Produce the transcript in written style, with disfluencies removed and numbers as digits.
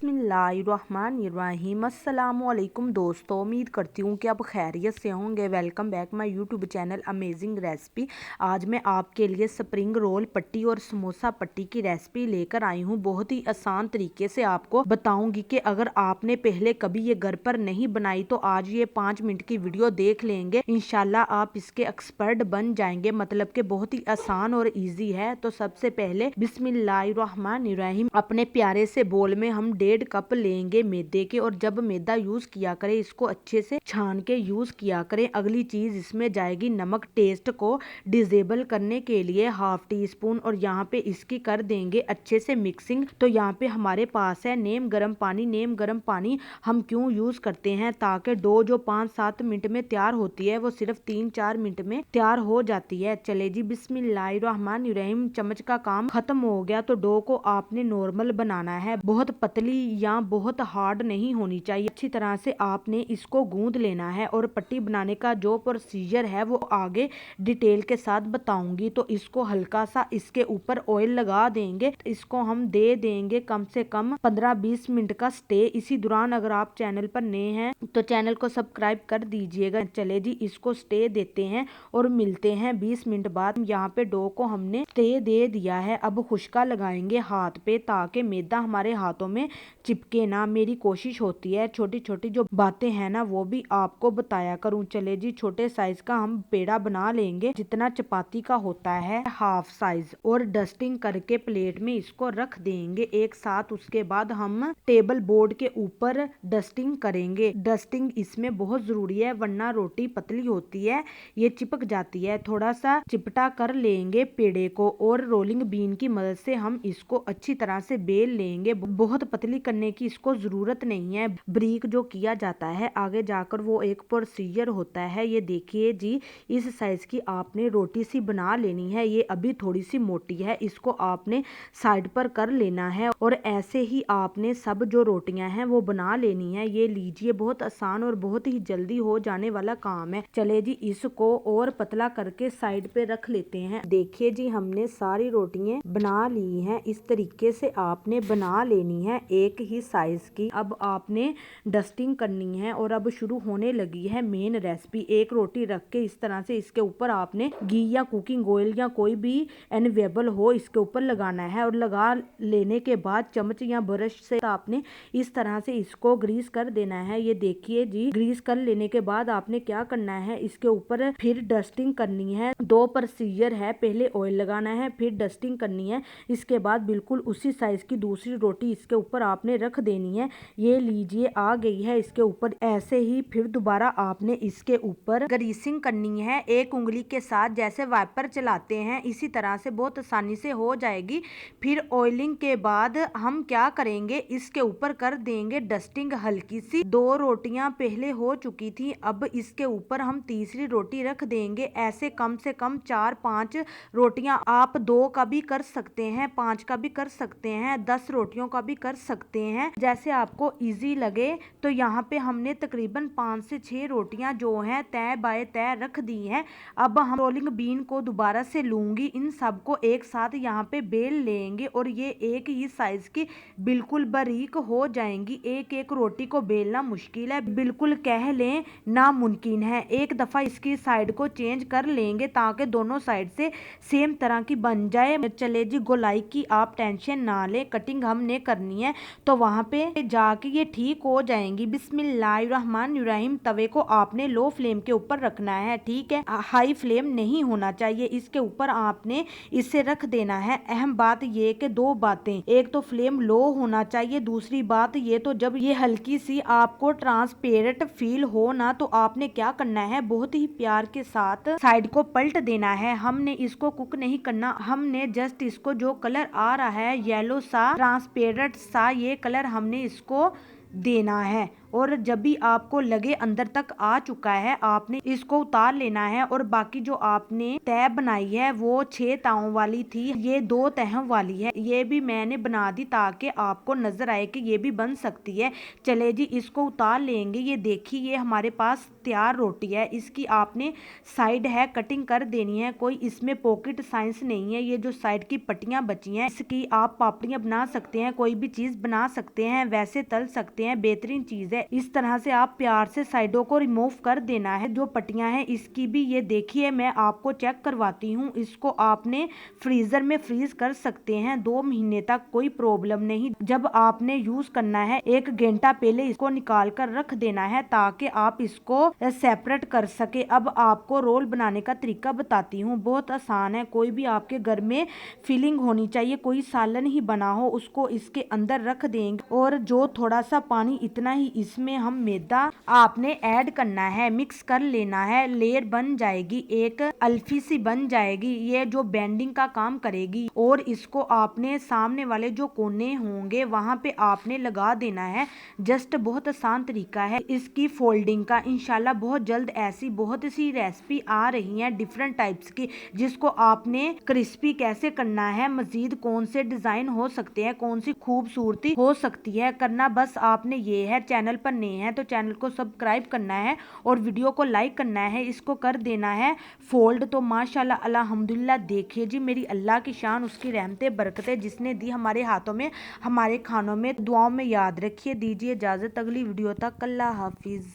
बिस्मिल्लाहिर्रहमानिर्रहीम। अस्सलामुअलैकुम दोस्तों, उम्मीद करती हूँ कि आप खैरियत से होंगे। Welcome back my YouTube channel amazing recipe. आज मैं आपके लिए स्प्रिंग रोल पट्टी और समोसा पट्टी की रेसिपी लेकर आई हूँ। बहुत ही आसान तरीके से आपको बताऊंगी कि अगर आपने पहले कभी ये घर पर नहीं बनाई तो आज ये 5 मिनट की वीडियो देख लेंगे, इंशाल्लाह आप इसके एक्सपर्ट बन जाएंगे। मतलब कि बहुत ही आसान और इजी है। तो सबसे पहले बिस्मिल्लाहिर्रहमानिर्रहीम, अपने प्यारे से बोल में हम 1.5 कप लेंगे मैदे के। और जब मैदा यूज किया करें इसको अच्छे से छान के यूज किया करें। अगली चीज इसमें जाएगी नमक, टेस्ट को डिजेबल करने के लिए 1/2 टीस्पून। और यहाँ पे इसकी कर देंगे अच्छे से मिक्सिंग। तो यहाँ पे हमारे पास है नीम गर्म पानी। नीम गर्म पानी हम क्यों यूज करते हैं, ताकि डो जो 5-7 मिनट में तैयार होती है वो सिर्फ 3-4 मिनट में तैयार हो जाती है। चले जी, बिस्मिल्लाहिर्रहमानिर्रहीम। चम्मच का काम खत्म हो गया। तो डो को आपने नॉर्मल बनाना है, बहुत पतली या बहुत हार्ड नहीं होनी चाहिए। अच्छी तरह से आपने इसको गूंद लेना है। और पट्टी बनाने का जो प्रोसीजर है वो आगे डिटेल के साथ बताऊंगी। तो इसको हल्का सा इसके ऊपर ऑयल लगा देंगे। इसको हम दे देंगे कम से कम 15-20 मिनट का स्टे। इसी दौरान अगर आप चैनल पर नए हैं तो चैनल को सब्सक्राइब कर दीजिएगा। चले जी, इसको स्टे देते हैं और मिलते हैं 20 मिनट बाद। यहाँ पे डो को हमने स्टे दे दिया है। अब खुशका लगाएंगे हाथ पे, ताकि मैदा हमारे हाथों में चिपके ना। मेरी कोशिश होती है छोटी छोटी जो बातें हैं ना वो भी आपको बताया करूं। चले जी, छोटे साइज का हम पेड़ा बना लेंगे, जितना चपाती का होता है 1/2 साइज। और डस्टिंग करके प्लेट में इसको रख देंगे एक साथ। उसके बाद हम टेबल बोर्ड के ऊपर डस्टिंग करेंगे। डस्टिंग इसमें बहुत जरूरी है, वरना रोटी पतली होती है, ये चिपक जाती है। थोड़ा सा चिपटा कर लेंगे पेड़े को और रोलिंग बीन की मदद से हम इसको अच्छी तरह से बेल लेंगे। बहुत पतली करने की इसको जरूरत नहीं है। ब्रीक जो किया जाता है आगे जाकर वो एक प्रोसीजर होता है। ये देखिए जी, इस साइज की आपने रोटी सी बना लेनी है। ये अभी थोड़ी सी मोटी है, इसको आपने साइड पर कर लेना है। और ऐसे ही आपने सब जो रोटियां हैं वो बना लेनी है। ये लीजिए, बहुत आसान और बहुत ही जल्दी हो जाने वाला काम है। चले जी, इसको और पतला करके साइड पे रख लेते हैं। देखिए जी, हमने सारी रोटियां बना ली हैं। इस तरीके से आपने बना लेनी है एक ही साइज की। अब आपने डस्टिंग करनी है और अब शुरू होने लगी है मेन रेसिपी। एक रोटी रख के इस तरह से इसके ऊपर आपने घी या कुकिंग ऑयल या कोई भी अवेलेबल हो इसके ऊपर लगाना है। और लगा लेने के बाद चम्मच या ब्रश से आपने इस तरह से इसको ग्रीस कर देना है। ये देखिए जी, ग्रीस कर लेने के बाद आपने क्या करना है, इसके ऊपर फिर डस्टिंग करनी है। 2 प्रोसीजर है, पहले ऑयल लगाना है फिर डस्टिंग करनी है। इसके बाद बिल्कुल उसी साइज की दूसरी रोटी इसके ऊपर आपने रख देनी है। ये लीजिए, आ गई है इसके ऊपर। ऐसे ही फिर दोबारा आपने इसके ऊपर ग्रीसिंग करनी है एक उंगली के साथ, जैसे वाइपर चलाते हैं इसी तरह से बहुत आसानी से हो जाएगी। फिर ऑयलिंग के बाद हम क्या करेंगे, इसके ऊपर कर देंगे डस्टिंग हल्की सी। 2 रोटियां पहले हो चुकी थी, अब इसके ऊपर हम तीसरी रोटी रख देंगे। ऐसे कम से कम 4-5 रोटियां, आप 2 का भी कर सकते हैं, 5 का भी कर सकते हैं, 10 रोटियों का भी कर सकते हैं, जैसे आपको इजी लगे। तो यहाँ पे हमने तकरीबन 5 से 6 रोटियां जो हैं तय बाय तय रख दी हैं। अब हम रोलिंग बीन को दोबारा से लूंगी, इन सबको एक साथ यहाँ पे बेल लेंगे और ये एक ही साइज की बिल्कुल बारीक हो जाएंगी। एक एक रोटी को बेलना मुश्किल है, बिल्कुल कह लें नामुमकिन है। एक दफा इसकी साइड को चेंज कर लेंगे ताकि दोनों साइड से सेम तरह की बन जाए। चले जी, गोलाई की आप टेंशन ना ले, कटिंग हमने करनी है तो वहां पे जाके ये ठीक हो जाएंगी। बिस्मिल्लाहिर्रहमानिर्रहीम। तवे को आपने लो फ्लेम के ऊपर रखना है, ठीक है, हाई फ्लेम नहीं होना चाहिए। इसके ऊपर आपने इसे रख देना है। अहम बात ये कि 2 बातें, एक तो फ्लेम लो होना चाहिए, दूसरी बात ये तो जब ये हल्की सी आपको ट्रांसपेरेंट फील हो ना तो आपने क्या करना है, बहुत ही प्यार के साथ साइड को पलट देना है। हमने इसको कुक नहीं करना, हमने जस्ट इसको जो कलर आ रहा है येलो सा ट्रांसपेरेंट सा, ये कलर हमने इसको देना है। और जब भी आपको लगे अंदर तक आ चुका है आपने इसको उतार लेना है। और बाकी जो आपने तह बनाई है वो 6 तावों वाली थी, ये 2 तहों वाली है। ये भी मैंने बना दी ताकि आपको नजर आए कि ये भी बन सकती है। चले जी इसको उतार लेंगे। ये देखिए ये हमारे पास तैयार रोटी है। इसकी आपने साइड है कटिंग कर देनी है। कोई इसमें पॉकेट साइंस नहीं है। ये जो साइड की पट्टियां बची हैं इसकी आप पापड़ियां बना सकते हैं, कोई भी चीज बना सकते हैं, वैसे तल सकते हैं, बेहतरीन चीज है। इस तरह से आप प्यार से साइडों को रिमूव कर देना है। जो पट्टियां हैं इसकी भी ये देखिए मैं आपको चेक करवाती हूँ। इसको आपने फ्रीजर में फ्रीज कर सकते हैं 2 महीने तक, कोई प्रॉब्लम नहीं। जब आपने यूज करना है 1 घंटा पहले इसको निकाल कर रख देना है ताकि आप इसको सेपरेट कर सके। अब आपको रोल बनाने का तरीका बताती हूँ, बहुत आसान है। कोई भी आपके घर में फिलिंग होनी चाहिए, कोई सालन ही बना हो उसको इसके अंदर रख देंगे और जो थोड़ा सा पानी इतना ही इसमें हम मैदा आपने ऐड करना है, मिक्स कर लेना है। लेयर बन जाएगी, एक अल्फी सी बन जाएगी, ये जो बेंडिंग का काम करेगी। और इसको आपने सामने वाले जो कोने होंगे वहां पे आपने लगा देना है। जस्ट बहुत आसान तरीका है इसकी फोल्डिंग का। इंशाल्लाह बहुत जल्द ऐसी बहुत सी रेसिपी आ रही है डिफरेंट टाइप्स की, जिसको आपने क्रिस्पी कैसे करना है, मजीद कौन से डिजाइन हो सकते हैं, कौन सी खूबसूरती हो सकती है करना बस आपने ये है। चैनल पर नए हैं तो चैनल को सब्सक्राइब करना है और वीडियो को लाइक करना है। इसको कर देना है फोल्ड। तो माशाल्लाह अल्हम्दुलिल्लाह देखिए जी मेरी अल्लाह की शान, उसकी रहमतें बरकतें जिसने दी हमारे हाथों में, हमारे खानों में, दुआओं में याद रखिए। दीजिए इजाजत अगली वीडियो तक। अल्लाह हाफिज।